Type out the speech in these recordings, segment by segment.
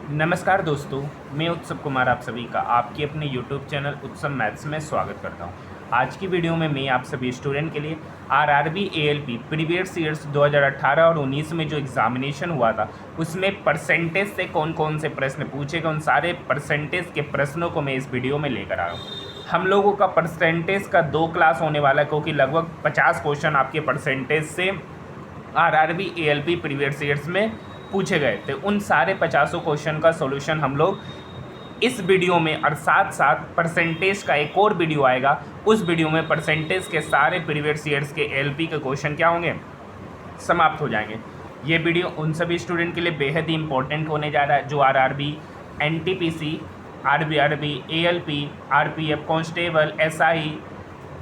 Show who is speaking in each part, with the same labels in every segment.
Speaker 1: नमस्कार दोस्तों, मैं उत्सव कुमार आप सभी का आपके अपने YouTube चैनल उत्सव मैथ्स में स्वागत करता हूं। आज की वीडियो में मैं आप सभी स्टूडेंट के लिए आरआरबी एएलपी प्रीवियस ईयर्स 2018 और 19 में जो एग्जामिनेशन हुआ था उसमें परसेंटेज से कौन कौन से प्रश्न पूछे गए, उन सारे परसेंटेज के प्रश्नों को मैं इस वीडियो में लेकर आया हूँ। हम लोगों का परसेंटेज का 2 क्लास होने वाला है, क्योंकि लगभग 50 क्वेश्चन आपके परसेंटेज से आरआरबी एएलपी प्रीवियस ईयर्स में पूछे गए थे। उन सारे 50 क्वेश्चन का सॉल्यूशन हम लोग इस वीडियो में, और साथ साथ परसेंटेज का एक और वीडियो आएगा, उस वीडियो में परसेंटेज के सारे प्रीवियस ईयर्स के एएलपी के क्वेश्चन क्या होंगे, समाप्त हो जाएंगे। ये वीडियो उन सभी स्टूडेंट के लिए बेहद ही इंपॉर्टेंट होने जा रहा है जो RRB, NTPC, RBRB, ALP, RPF, constable, SI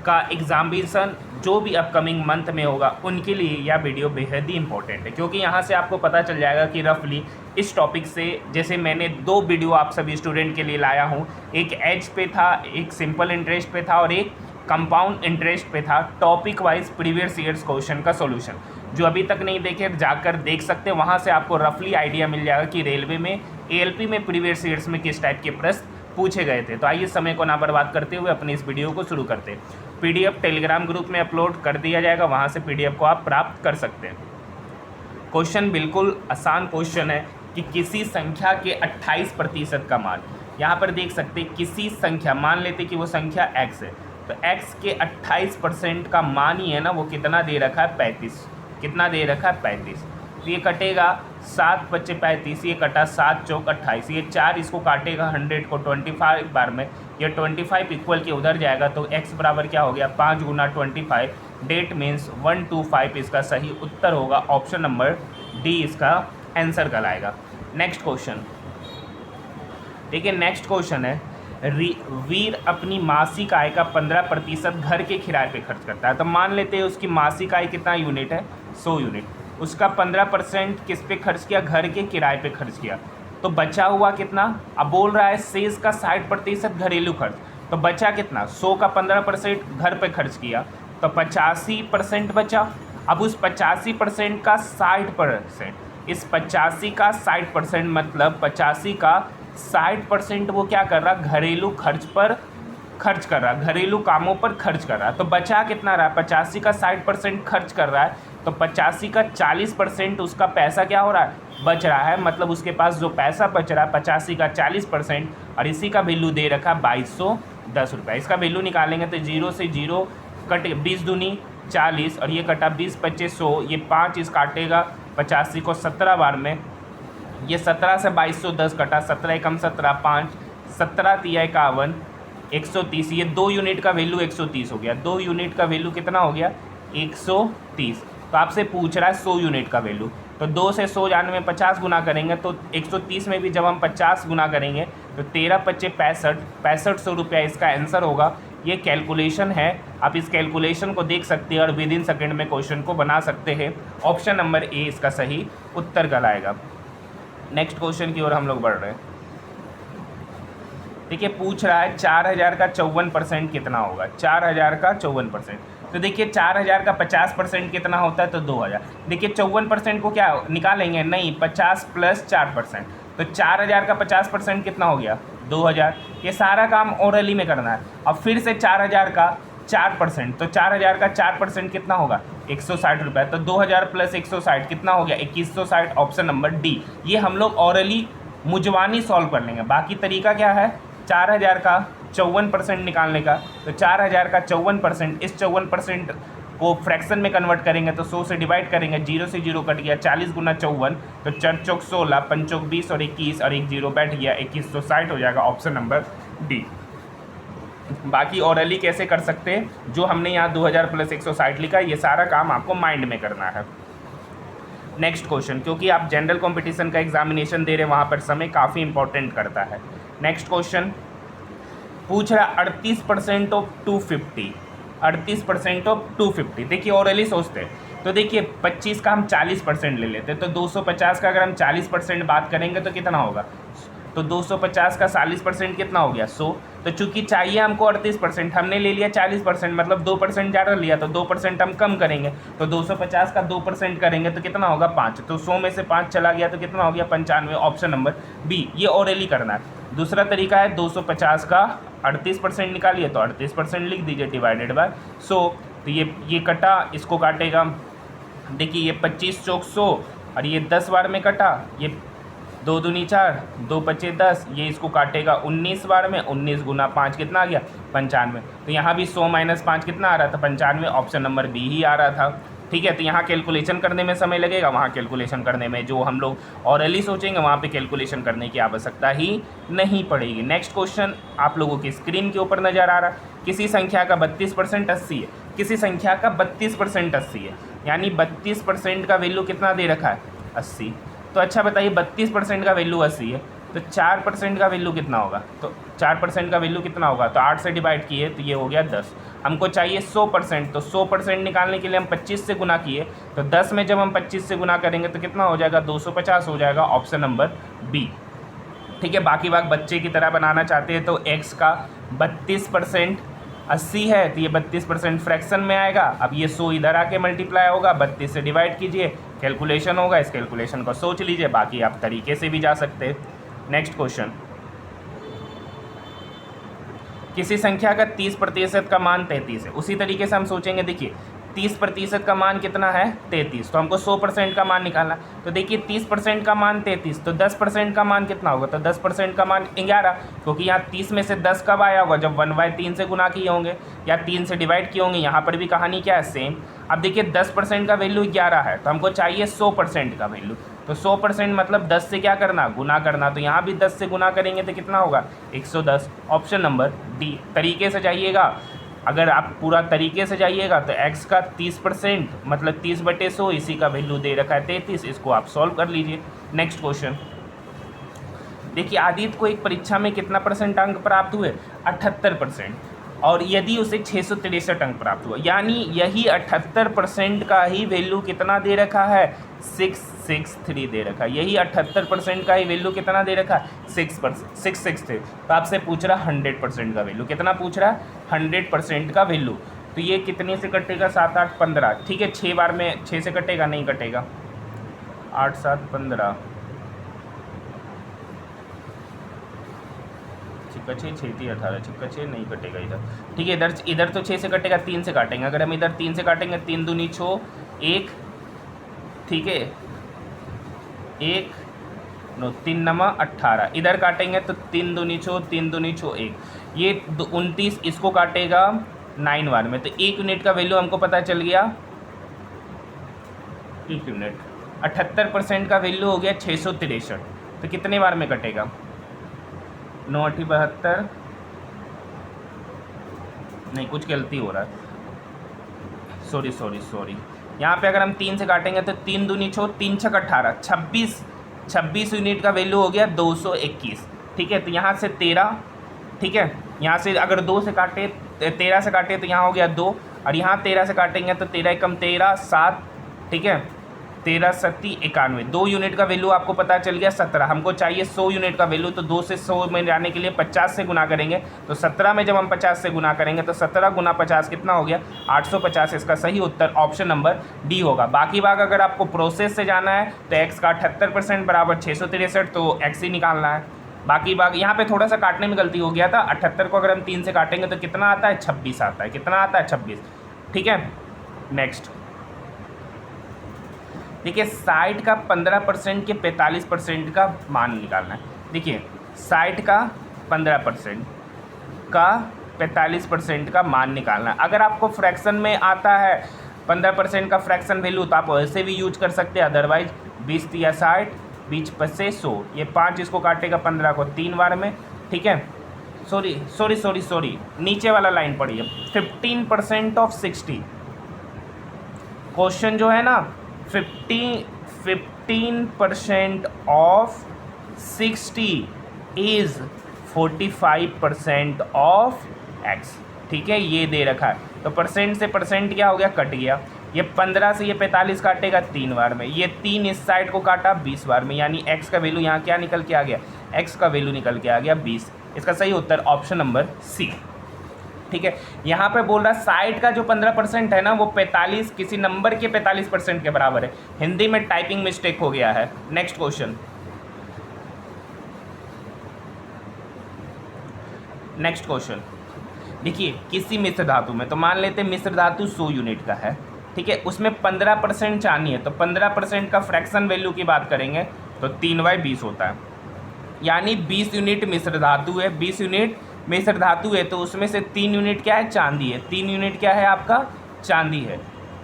Speaker 1: का एग्जामिनेशन जो भी अपकमिंग मंथ में होगा उनके लिए यह वीडियो बेहद ही इंपॉर्टेंट है, क्योंकि यहाँ से आपको पता चल जाएगा कि रफली इस टॉपिक से, जैसे मैंने 2 वीडियो आप सभी स्टूडेंट के लिए लाया हूँ, एक एज पे था, एक सिंपल इंटरेस्ट पे था और एक कंपाउंड इंटरेस्ट पे था, topic wise previous years question का सॉल्यूशन। जो अभी तक नहीं देखे जाकर देख सकते, वहाँ से आपको रफली आइडिया मिल जाएगा कि रेलवे में, एएलपी में प्रीवियस ईयर्स में किस टाइप के प्रश्न पूछे गए थे। तो आइए समय को ना बर्बाद करते हुए अपनी इस वीडियो को शुरू करते हैं। पीडीएफ टेलीग्राम ग्रुप में अपलोड कर दिया जाएगा, वहाँ से पीडीएफ को आप प्राप्त कर सकते हैं। क्वेश्चन बिल्कुल आसान क्वेश्चन है कि किसी संख्या के 28% का मान, यहाँ पर देख सकते हैं किसी संख्या, मान लेते कि वो संख्या x है, तो x के 28% का मान ही है ना, वो कितना दे रखा है 35, कितना दे रखा है 35। तो ये कटेगा 7 बच्चे 35, ये कटा 7 चौक 28, ये 4 इसको काटेगा 100 को 25 बार में, ये 25 इक्वल के उधर जाएगा, तो x बराबर क्या हो गया 5 गुना 25, डेट मीन्स 125 इसका सही उत्तर होगा। ऑप्शन नंबर डी इसका आंसर कहलाएगा। नेक्स्ट क्वेश्चन देखिए, नेक्स्ट क्वेश्चन है, वीर अपनी मासिक आय का 15% घर के किराए पे खर्च करता है। तो मान लेते हैं उसकी मासिक आय कितना यूनिट है, 100 यूनिट, उसका 15% किस पे खर्च किया, घर के किराए पे खर्च किया, तो बचा हुआ कितना, अब बोल रहा है शेष का 60% घरेलू खर्च, तो बचा कितना, 100 का 15% घर पे खर्च किया तो 85% बचा। अब उस 85% का 60%, इस 85 का 60% मतलब 85 का 60% वो क्या कर रहा, घरेलू खर्च पर खर्च कर रहा, घरेलू कामों पर खर्च कर रहा है। तो बचा कितना रहा, 85 का 60% खर्च कर रहा है, तो 85 का 40% उसका पैसा क्या हो रहा है, बच रहा है। मतलब उसके पास जो पैसा बच रहा है 85 का 40%, और इसी का वैल्यू दे रखा है 2210 रुपये। इसका वैल्यू निकालेंगे तो 0 से 0 कट, 20 दूनी 40 और ये कटा 20 25 100, ये 5 इस काटेगा 85 को 17 बार में, ये 17 से 2210 कटा, 17 एकम 17, 5 17 तिया 51, 130, ये 2 यूनिट का वैल्यू 130 हो गया, 2 यूनिट का वैल्यू कितना हो गया 130। तो आपसे पूछ रहा है 100 यूनिट का वैल्यू, तो 2 से 100 जानने में 50 गुना करेंगे, तो 130 में भी जब हम 50 गुना करेंगे तो 13 पच्चे 65 रुपया इसका आंसर होगा। ये कैलकुलेशन है, आप इस कैलकुलेशन को देख सकते हैं और विद इन सेकेंड में क्वेश्चन को बना सकते हैं। ऑप्शन नंबर ए इसका सही उत्तर कहलाएगा। नेक्स्ट क्वेश्चन की ओर हम लोग बढ़ रहे हैं। देखिए, पूछ रहा है 4000 का 54% कितना होगा, 4000 का 54%। तो देखिए 4000 का 50% कितना होता है, तो 2000। देखिए 54% को क्या निकालेंगे, नहीं 50 + 4%, तो 4000 का 50% कितना हो गया 2000। ये सारा काम ओरली में करना है। अब फिर से 4000 का 4%, तो 4000 का 4% कितना होगा 160 रुपये, तो 2000 + 160 कितना हो गया 2160। Option number D. ये हम लोग ओरली मुजवानी सॉल्व कर लेंगे। बाकी तरीका क्या है, 4000 का 54% निकालने का, तो 4000 का 54%, इस 54% को फ्रैक्शन में कन्वर्ट करेंगे तो 100 से डिवाइड करेंगे, 0 से 0 कट गया, 40 गुना 54, तो 4 चौक 16, 5 चौक 20 और 21 और एक 0 बैठ गया, 2160 हो जाएगा। Option number D. बाकी ओरली कैसे कर सकते हैं, जो हमने यहाँ 2000 + 160 लिखा, ये सारा काम आपको माइंड में करना है। नेक्स्ट क्वेश्चन, क्योंकि आप जनरल कंपटीशन का एग्जामिनेशन दे रहे हैं, वहाँ पर समय काफ़ी इंपॉर्टेंट करता है। नेक्स्ट क्वेश्चन पूछ रहा 38% ऑफ 250, 38% ऑफ 250। देखिए ओरली सोचते हैं, तो देखिए 25 का हम 40% ले लेते हैं, तो 250 का अगर हम 40% बात करेंगे तो कितना होगा, तो 250 का 40% कितना हो गया 100। तो चूंकि चाहिए हमको 38%, हमने ले लिया 40%, मतलब 2% ज़्यादा लिया, तो 2% हम कम करेंगे, तो 250 का 2% करेंगे तो कितना होगा 5, तो 100 में से 5 चला गया तो कितना हो गया 95, ऑप्शन नंबर बी। ये ओरली करना है। दूसरा तरीका है 250 का 38% निकालिए, तो 38% लिख दीजिए डिवाइडेड बाय 100, तो ये कटा, इसको काटेगा, देखिए ये 25 चौक 100 और ये 10 बार में कटा, ये 2 दूनी 4, 2 पचे 10, ये इसको काटेगा 19 बार में, 19 गुना 5 कितना आ गया 95, तो यहाँ भी 100 माइनस 5 कितना आ रहा था 95, ऑप्शन नंबर बी ही आ रहा था। ठीक है, तो यहाँ कैलकुलेशन करने में समय लगेगा, वहाँ कैलकुलेशन करने में जो हम लोग ऑरली सोचेंगे वहाँ पे कैलकुलेशन करने की आवश्यकता ही नहीं पड़ेगी। नेक्स्ट क्वेश्चन आप लोगों की स्क्रीन के ऊपर नज़र आ रहा है, किसी संख्या का 32% 80 है, किसी संख्या का 32% 80 है, यानी 32% का वैल्यू कितना दे रखा है 80। तो अच्छा बताइए 32% का वैल्यू 80 है, तो 4% का वैल्यू कितना होगा, तो 4% का वैल्यू कितना होगा, तो 8 से डिवाइड किए तो ये हो गया 10। हमको चाहिए 100%, तो 100% निकालने के लिए हम 25 से गुना किए, तो 10 में जब हम 25 से गुना करेंगे तो कितना हो जाएगा 250 हो जाएगा, ऑप्शन नंबर बी। ठीक है, बाकी बात बच्चे की तरह बनाना चाहते हैं तो x का 32% 80 है, तो ये 32% फ्रैक्शन में आएगा। अब ये 100 इधर आके मल्टीप्लाई होगा, 32 से डिवाइड कीजिए, कैलकुलेशन होगा, इस कैलकुलेशन को सोच लीजिए, बाकी आप तरीके से भी जा सकते हैं। नेक्स्ट क्वेश्चन, किसी संख्या का 30% का मान 33 है, उसी तरीके से हम सोचेंगे, देखिए 30% का मान कितना है 33, तो हमको 100% का मान निकालना, तो देखिए 30% का मान 33, तो 10% का मान कितना होगा, तो 10% का मान 11, क्योंकि यहाँ 30 में से 10 कब आया होगा जब 1/3 से गुना किए होंगे या 3 से डिवाइड किए होंगे, यहाँ पर भी कहानी क्या है सेम। अब देखिए 10% का वैल्यू 11 है, तो हमको चाहिए 100% का वैल्यू, तो 100% मतलब 10 से क्या करना गुना करना, तो यहाँ भी 10 से गुना करेंगे तो कितना होगा 110, ऑप्शन नंबर डी। तरीके से जाइएगा, अगर आप पूरा तरीके से जाइएगा तो x का 30% मतलब 30/100, इसी का वैल्यू दे रखा है 33, इसको आप सॉल्व कर लीजिए। नेक्स्ट क्वेश्चन, देखिए आदित्य को एक परीक्षा में कितना परसेंट अंक प्राप्त हुए 78%, और यदि उसे 663 अंक प्राप्त हुआ, यानी यही 78% का ही वैल्यू कितना दे रखा है 663 दे रखा है, यही 78% का ही वैल्यू कितना दे रखा है 663। तो आपसे पूछ रहा 100% का वैल्यू, कितना पूछ रहा है 100% का वैल्यू, तो ये कितने से कटेगा 7 8 15, ठीक है 6 बार में 6 से कटेगा, नहीं कटेगा, 8 7 15, छिक्का 6 6 3 18, छिक्का 6 नहीं कटेगा इधर, ठीक है इधर तो 6 से कटेगा, 3 से काटेंगे, अगर हम इधर 3 से काटेंगे 3 दूनी 6 1, ठीक है 1 नो 3 नमा 18, इधर काटेंगे तो 3 दूनी 6 3 दूनी 6 1, ये 29, इसको काटेगा 9 बार में, तो 1 यूनिट का वैल्यू हमको पता चल गया 1 यूनिट। 78% का वैल्यू हो गया 663, तो कितने बार में कटेगा 9 8 72, नहीं कुछ गलती हो रहा है, सॉरी, यहाँ पे अगर हम 3 से काटेंगे तो 3 दूनी 6 3 6 18, 26 यूनिट का वैल्यू हो गया 221, ठीक है, तो यहाँ से 13, ठीक है, यहाँ से अगर 2 से काटे 13 से काटे तो यहाँ हो गया 2, और यहाँ 13 से काटेंगे तो 13 एकम 13 7, ठीक है 13 7 91, 2 यूनिट का वैल्यू आपको पता चल गया 17, हमको चाहिए 100 यूनिट का वैल्यू, तो 2 से 100 में जाने के लिए 50 से गुना करेंगे, तो 17 में जब हम 50 से गुना करेंगे तो 17 गुना 50 कितना हो गया 850, इसका सही उत्तर ऑप्शन नंबर डी होगा। बाकी बात अगर आपको प्रोसेस से जाना है तो x का 78% बराबर 663, तो x ही निकालना है। बाकी बात यहाँ पे थोड़ा सा काटने में गलती हो गया था, 78 को अगर हम 3 से काटेंगे तो कितना आता है 26 आता है, कितना आता है 26, ठीक है। नेक्स्ट देखिए 60 का 15% के 45% का मान निकालना है। देखिए 60 का 15% का 45% का मान निकालना है। अगर आपको फ्रैक्शन में आता है 15% का फ्रैक्शन वैल्यू तो आप वैसे भी यूज कर सकते हैं, अदरवाइज 20 या 60 20 पच्चे 100, ये 5 इसको काटेगा 15 को 3 बार में, ठीक है। सॉरी नीचे वाला लाइन पढ़िए, 15% ऑफ 60, क्वेश्चन जो है ना 15% ऑफ 60 इज 45% ऑफ x, ठीक है, ये दे रखा है, तो परसेंट से परसेंट क्या हो गया कट गया, ये 15 से ये 45 काटेगा 3 बार में, ये 3 इस साइड को काटा 20 बार में, यानी x का वैल्यू यहाँ क्या निकल के आ गया, x का वैल्यू निकल के आ गया 20, इसका सही उत्तर ऑप्शन नंबर सी। ठीक है, यहाँ पे बोल रहा 60 का जो 15% है ना वो 45 किसी नंबर के 45% के बराबर है। हिंदी में टाइपिंग मिस्टेक हो गया है। नेक्स्ट क्वेश्चन, नेक्स्ट क्वेश्चन देखिए, किसी मिश्र धातु में, तो मान लेते हैं मिश्र धातु 100 यूनिट का है, ठीक है, उसमें 15% चांदी है, तो 15% का फ्रैक्शन वैल्यू की बात करेंगे तो 3/20 होता है, यानी 20 यूनिट मिश्र धातु है, 20 यूनिट मिश्र धातु है, तो उसमें से 3 यूनिट क्या है, चांदी है, 3 यूनिट क्या है आपका, चांदी है।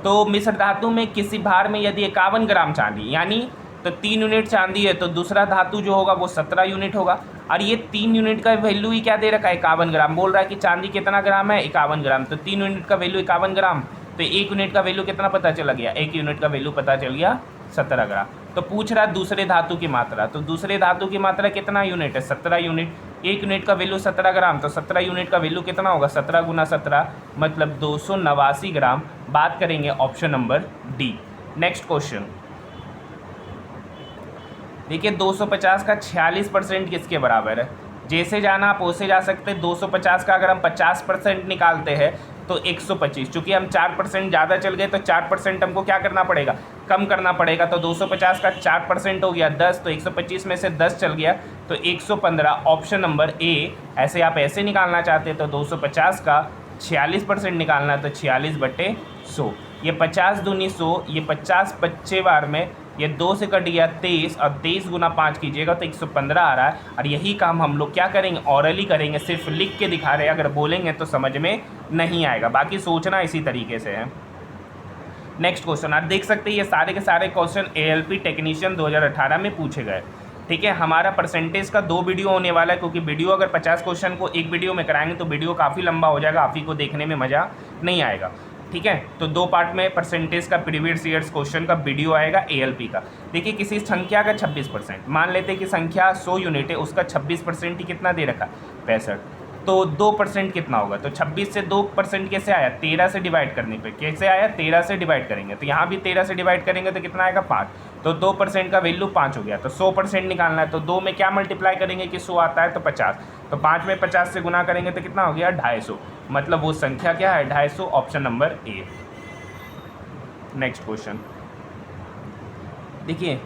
Speaker 1: तो मिश्र धातु में किसी भार में यदि 51 ग्राम चांदी, यानी तो 3 यूनिट चांदी है, तो दूसरा धातु जो होगा वो 17 यूनिट होगा। और ये 3 यूनिट का वैल्यू ही क्या दे रखा है, 51 ग्राम। बोल रहा है कि चांदी कितना ग्राम है, 51 ग्राम, तो 3 यूनिट का वैल्यू 51 ग्राम, तो 1 यूनिट का वैल्यू कितना पता चला गया, 1 यूनिट का वैल्यू पता चल गया 17 ग्राम। तो पूछ रहा दूसरे धातु की मात्रा, तो दूसरे धातु की मात्रा कितना यूनिट है, 17 यूनिट। 1 यूनिट का वैल्यू 17 ग्राम, तो 17 यूनिट का वैल्यू कितना होगा, 17 × 17 मतलब 289 ग्राम। बात करेंगे option number D. Next question देखिए, 250 का 46% किसके बराबर है। जैसे जाना आप वैसे जा सकते हैं। 250 का अगर हम 50% निकालते हैं तो 125, चूँकि हम 4% ज़्यादा चल गए तो 4% हमको क्या करना पड़ेगा, कम करना पड़ेगा। तो 250 का 4% हो गया 10, तो 125 में से 10 चल गया तो 115, ऑप्शन नंबर ए। ऐसे आप ऐसे निकालना चाहते हैं तो 250 का 46% निकालना है तो 46/100। ये 50 दूनी 100, ये 50 25 बार में ये 2 से कट गया 23, और 23 × 5 कीजिएगा तो 115 आ रहा है। और यही काम हम लोग क्या करेंगे, ऑरली करेंगे, सिर्फ लिख के दिखा रहे हैं, अगर बोलेंगे तो समझ में नहीं आएगा, बाकी सोचना इसी तरीके से है। नेक्स्ट क्वेश्चन आप देख सकते हैं, ये सारे के सारे क्वेश्चन ALP टेक्नीशियन 2018 में पूछे गए। ठीक है, हमारा परसेंटेज का 2 वीडियो होने वाला है, क्योंकि वीडियो अगर 50 क्वेश्चन को एक वीडियो में कराएंगे तो वीडियो काफ़ी लंबा हो जाएगा, आप ही को देखने में मज़ा नहीं आएगा। ठीक है, तो 2 पार्ट में परसेंटेज का प्रीवियस ईयर्स क्वेश्चन का वीडियो आएगा ALP का। देखिए, किसी संख्या का 26%, मान लेते हैं कि संख्या 100 यूनिट है, उसका 26% ही कितना दे रखा, 65, तो 2% कितना होगा। तो 26 से 2% कैसे आया, 13 से डिवाइड करने पे कैसे आया, 13 से डिवाइड करेंगे, तो यहाँ भी 13 से डिवाइड करेंगे तो कितना आएगा, 5, तो 2% का वैल्यू 5 हो गया। तो 100% निकालना है, तो 2 में क्या मल्टीप्लाई करेंगे कि 100 आता है तो 50, तो 5 में 50 से गुना करेंगे तो कितना हो गया, 250, मतलब वो संख्या क्या है, 250, option number A. Next question देखिए,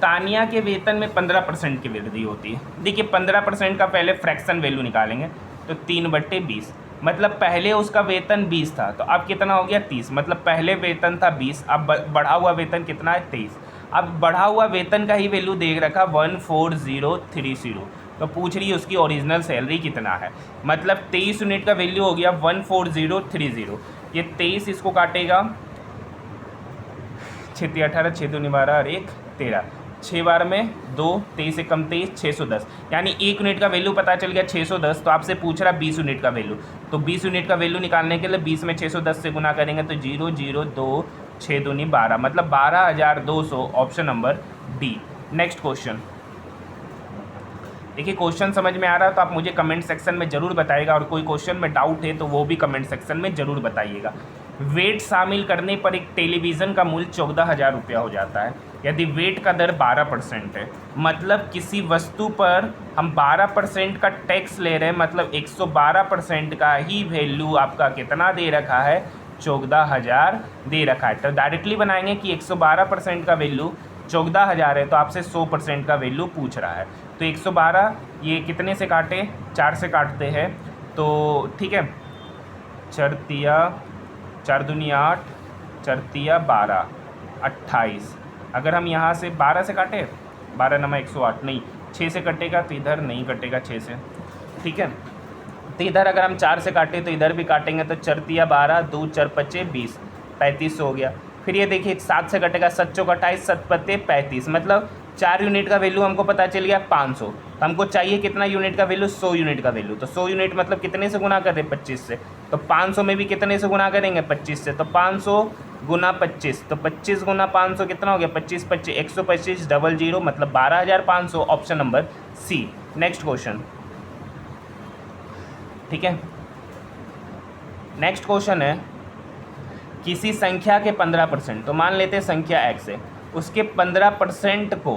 Speaker 1: तानिया के वेतन में 15% की वृद्धि होती है। देखिए, 15% का पहले फ्रैक्शन वैल्यू निकालेंगे तो 3/20, मतलब पहले उसका वेतन 20 था तो अब कितना हो गया, 30, मतलब पहले वेतन था 20, अब बढ़ा हुआ वेतन कितना है, 23। अब बढ़ा हुआ वेतन का ही वैल्यू देख रखा 14030, तो पूछ रही है उसकी ओरिजिनल सैलरी कितना है, मतलब 23 यूनिट का वैल्यू हो गया 14030। ये 23 इसको काटेगा, 6 18 6 2 12 और 1 13, 6 बार में 2, 23 से कम 23, 610, यानी 1 यूनिट का वैल्यू पता चल गया 610। तो आपसे पूछ रहा 20 यूनिट का वैल्यू, तो 20 यूनिट का वैल्यू निकालने के लिए 20 में 610 से गुना करेंगे तो 0 0 2 6 दूनी 12, मतलब 12,200, option number D. Next question देखिए, क्वेश्चन समझ में आ रहा है तो आप मुझे कमेंट सेक्शन में ज़रूर बताइएगा, और कोई क्वेश्चन में डाउट है तो वो भी कमेंट सेक्शन में ज़रूर बताइएगा। वेट शामिल करने पर एक टेलीविज़न का मूल्य 14,000 रुपया हो जाता है यदि वेट का दर 12% है, मतलब किसी वस्तु पर हम 12% का टैक्स ले रहे हैं, मतलब 112% का ही वैल्यू आपका कितना दे रखा है, 14,000 दे रखा है। तो डायरेक्टली बनाएंगे कि 112% का वैल्यू 14,000 है, तो आपसे 100% का वैल्यू पूछ रहा है। तो 112 ये कितने से काटे, 4 से काटते हैं, तो ठीक है, 4 तिया 4 दूनी 8, 4 तिया 12, 28। अगर हम यहाँ से 12 से काटे, 12 नमा 108, नहीं 6 से कटेगा तो इधर नहीं कटेगा 6 से, ठीक है। तो इधर अगर हम 4 से काटे तो इधर भी काटेंगे, तो 4 तिया 12, 2 4 25 20, 35 हो गया। फिर ये देखिए 7 से कटेगा, 7 चौक 28, 7 पत्ते 35, मतलब 4 यूनिट का वैल्यू हमको पता चल गया 500। तो हमको चाहिए कितना यूनिट का वैल्यू, 100 यूनिट का वैल्यू। तो 100 यूनिट मतलब कितने से गुना कर रहे हैं, 25 से, तो 500 में भी कितने से गुना करेंगे, 25 से, तो 500 गुना 25, तो 25 गुना 500 कितना हो गया, 25 25 125 00, मतलब 12,500, option number C. Next question, ठीक है। नेक्स्ट क्वेश्चन है, किसी संख्या के 15%, तो मान लेते हैं संख्या x है, उसके 15% को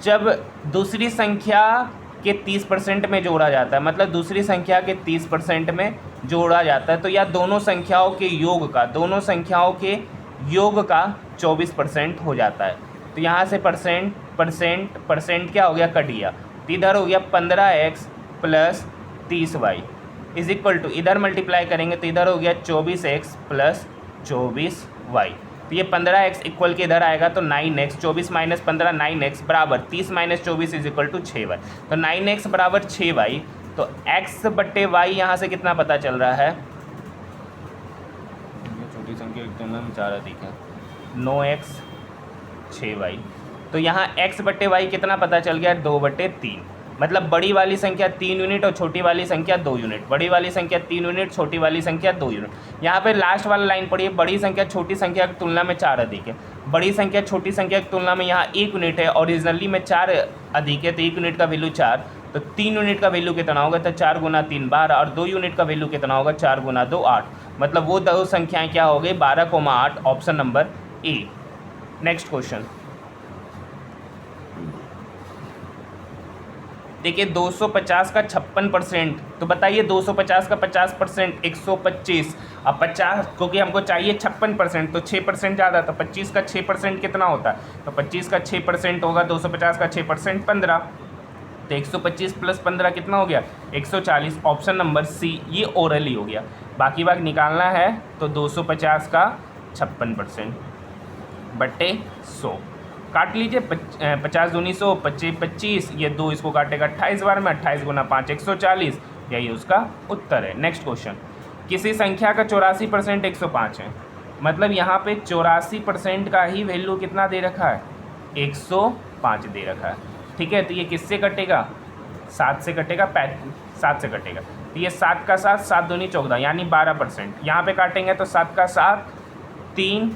Speaker 1: जब दूसरी संख्या के 30% में जोड़ा जाता है, मतलब दूसरी संख्या के 30% में जोड़ा जाता है, तो या दोनों संख्याओं के योग का 24% हो जाता है। तो यहाँ से परसेंट क्या हो गया, कट गया, तो इधर हो गया 15x plus 30y is equal to, इधर मल्टीप्लाई करेंगे तो इधर हो गया 24x प्लस 24y। तो ये 15x इक्वल के इधर आएगा तो 9x, 24 माइनस 15 9x बराबर 30 minus 24 is equal to 6y। तो 9x बराबर 6y, तो x बट्टे y यहाँ से कितना पता चल रहा है, छोटी संख्या की तुलना में 4 अधिक है, 9x 6y। तो यहाँ x बट्टे y कितना पता चल गया, 2/3, मतलब बड़ी वाली संख्या 3 यूनिट और छोटी वाली संख्या 2 यूनिट, बड़ी वाली संख्या 3 यूनिट, छोटी वाली संख्या 2 यूनिट। यहाँ पे लास्ट वाला लाइन पढ़िए, बड़ी संख्या छोटी संख्या की तुलना में 4 अधिक है, बड़ी संख्या छोटी संख्या की तुलना में यहाँ 1 यूनिट है, ओरिजिनली में 4 अधिक है, तो 1 यूनिट का वैल्यू 4, तो 3 यूनिट का वैल्यू कितना होगा, तो 4 गुना 3 12, और 2 यूनिट का वैल्यू कितना होगा, 4 गुना 2 8, मतलब वो दो संख्याएँ क्या हो गई, 12,8, option number A. Next question देखिए, 250 का 56%, तो बताइए 250 का 50% 125, अब 50 क्योंकि हमको चाहिए 56%, तो 6% ज़्यादा, तो 25 का 6% कितना होता है, तो 25 का 6% होगा, 250 का 6% 15, तो 125 प्लस 15 कितना हो गया, 140, ऑप्शन नंबर सी, ये ओरली हो गया। बाकी भाग निकालना है तो 250 का 56% बट्टे 100 काट लीजिए, 50 दूनी 100, 25 25, ये 2 इसको काटेगा 28 बार में, 28 गुना 5 140, यही उसका उत्तर है। नेक्स्ट क्वेश्चन, किसी संख्या का 84% 105 है, मतलब यहाँ पे 84% का ही वैल्यू कितना दे रखा है, 105 दे रखा है, ठीक है। तो ये किससे कटेगा, 7 से कटेगा, 7 से कटेगा, तो ये 7 का 7, 7 दूनी 14, यानी 12%। यहाँ पे काटेंगे तो 7 का 7, 3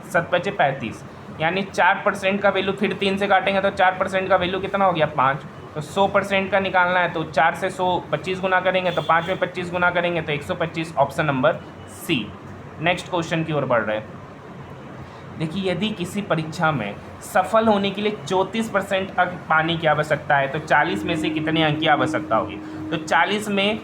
Speaker 1: 7 5 35, यानी 4% का वैल्यू, फिर 3 से काटेंगे तो 4% का वैल्यू कितना हो गया, 5। तो 100% का निकालना है तो 4 से 100 25 गुना करेंगे, तो 5 में 25 गुना करेंगे तो 125, option number C. Next question की ओर बढ़ रहे हैं। देखिए, यदि किसी परीक्षा में सफल होने के लिए 34% अंक पाने की आवश्यकता है, तो 40 में से कितने अंक की आवश्यकता होगी, तो 40 में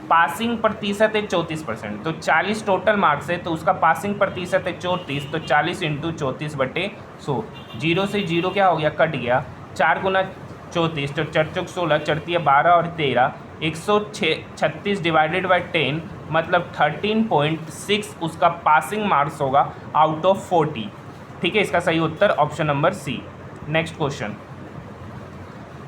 Speaker 1: पासिंग प्रतिशत है 34%, तो 40 टोटल मार्क्स है, तो उसका पासिंग प्रतिशत है 34, तो 40 इंटू 34/100, 0 से 0 क्या हो गया, कट गया, 4 गुना 34, तो 4 चौक 16, चढ़ती है 12 और 13, 136 डिवाइडेड बाई 10, मतलब 13.6 उसका पासिंग मार्क्स होगा आउट ऑफ 40, ठीक है। इसका सही उत्तर option number C. Next question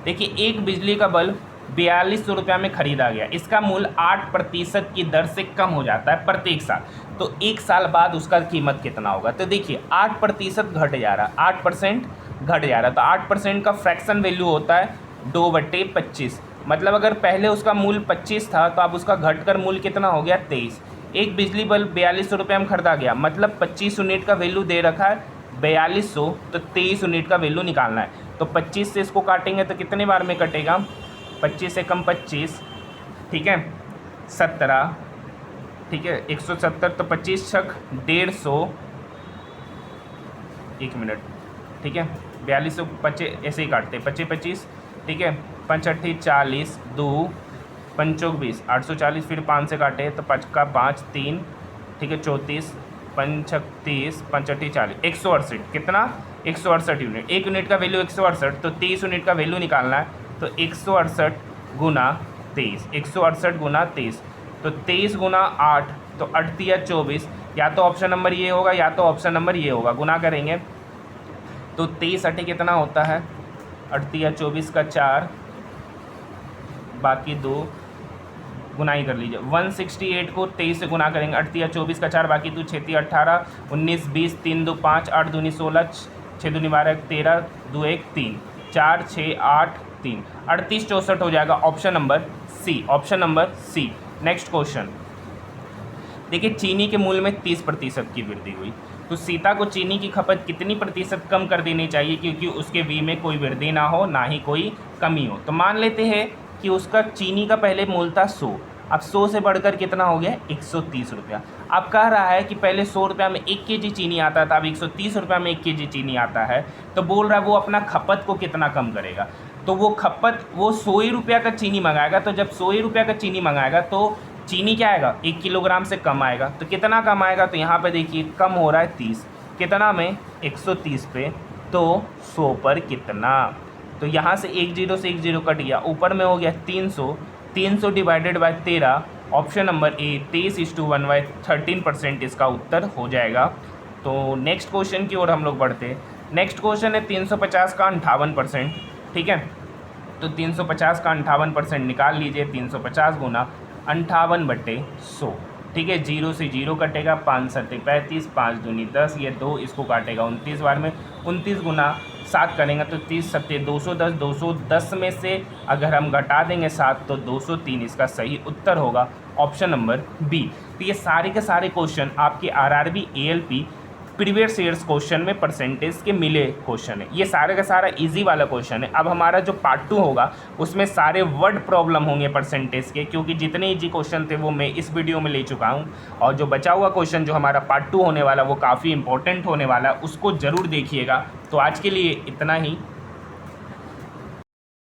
Speaker 1: देखिए, एक बिजली का बल्ब 4200 रुपया में खरीदा गया, इसका मूल्य 8% की दर से कम हो जाता है प्रत्येक साल, तो 1 साल बाद उसका कीमत कितना होगा। तो देखिए 8% घट जा रहा है, 8% घट जा रहा है, तो 8% का फ्रैक्शन वैल्यू होता है 2/25, मतलब अगर पहले उसका मूल्य 25 था तो अब उसका घटकर मूल्य कितना हो गया, 23। एक बिजली बल्ब 4200 रुपये में खरीदा गया, मतलब 25 यूनिट का वैल्यू दे रखा है 4200, तो 23 यूनिट का वैल्यू निकालना है, तो 25 से इसको काटेंगे तो कितने बार में कटेगा, 25 से कम 25, ठीक है, 17, ठीक है, 170, तो 25 छक 150, 1 मिनट, ठीक है, 4200 25 ऐसे ही काटते, 25 25, ठीक है, 5 8 40, 2 5 20, 840, फिर 5 से काटे तो 5 का 5 3, ठीक है, 34, 5 30, 5 8 40, 168, कितना, 168 यूनिट, 1 यूनिट का वैल्यू 168, तो 23 यूनिट का वैल्यू निकालना है, तो 168 गुना 23, 168 गुना 23, तो 23 गुना 8, तो 8 या 24, या तो ऑप्शन नंबर ये होगा या तो ऑप्शन नंबर ये होगा, गुना करेंगे तो 23 8 कितना होता है, 8 या 24 का 4, बाकी 2, गुनाई कर लीजिए, 168 को 23 से गुना करेंगे, 8 या 24 का 4, बाकी 2, 6 18, 19 20, 3 2 5, 8 दूनी 16, 6 दूनी 12, 13, 2 1 3, 4 6 8 3, 38 64 हो जाएगा, option number C, option number C. Next question देखिए, चीनी के मूल्य में 30% की वृद्धि हुई, तो सीता को चीनी की खपत कितनी प्रतिशत कम कर देनी चाहिए, क्योंकि उसके वी में कोई वृद्धि ना हो ना ही कोई कमी हो। तो मान लेते हैं कि उसका चीनी का पहले मूल्य था 100, अब 100 से बढ़कर कितना हो गया, 130 रुपया। अब कह रहा है कि पहले 100 रुपये में 1 केजी चीनी आता था, अब 130 रुपये में 1 केजी चीनी आता है। तो बोल रहा है वो अपना खपत को कितना कम करेगा। तो वो 100 ही रुपये का चीनी मंगाएगा। तो जब 100 ही रुपये का चीनी मंगाएगा तो चीनी क्या आएगा, 1 किलोग्राम से कम आएगा। तो कितना कम आएगा, तो यहाँ पे देखिए कम हो रहा है 30, कितना में 130 पे, तो 100 पर कितना। तो यहाँ से 1 0 से 1 0 कट गया, ऊपर में हो गया 300, 300 divided by 13, option number A 23:1 13% इसका उत्तर हो जाएगा। तो नेक्स्ट क्वेश्चन की ओर हम लोग बढ़ते हैं। नेक्स्ट क्वेश्चन है 350 का 58%, ठीक है। तो 350 का 58% निकाल लीजिए, 350 गुना 58/100, ठीक है। 0 से 0 कटेगा, 5 7 35, 5 दूनी 10, ये 2 इसको काटेगा 29 बार में, 29 गुना 7 करेंगे तो 30 7 210, 210 में से अगर हम घटा देंगे 7 तो 203 इसका सही उत्तर होगा, ऑप्शन नंबर बी। तो ये सारे के सारे क्वेश्चन आपके RRB ALP previous years question में परसेंटेज के मिले क्वेश्चन है। ये सारे का सारा इजी वाला क्वेश्चन है। अब हमारा जो पार्ट 2 होगा उसमें सारे वर्ड प्रॉब्लम होंगे परसेंटेज के, क्योंकि जितने इजी क्वेश्चन थे वो मैं इस वीडियो में ले चुका हूँ। और जो बचा हुआ क्वेश्चन जो हमारा पार्ट 2 होने वाला वो काफ़ी इंपॉर्टेंट होने वाला है, उसको ज़रूर देखिएगा। तो आज के लिए इतना ही।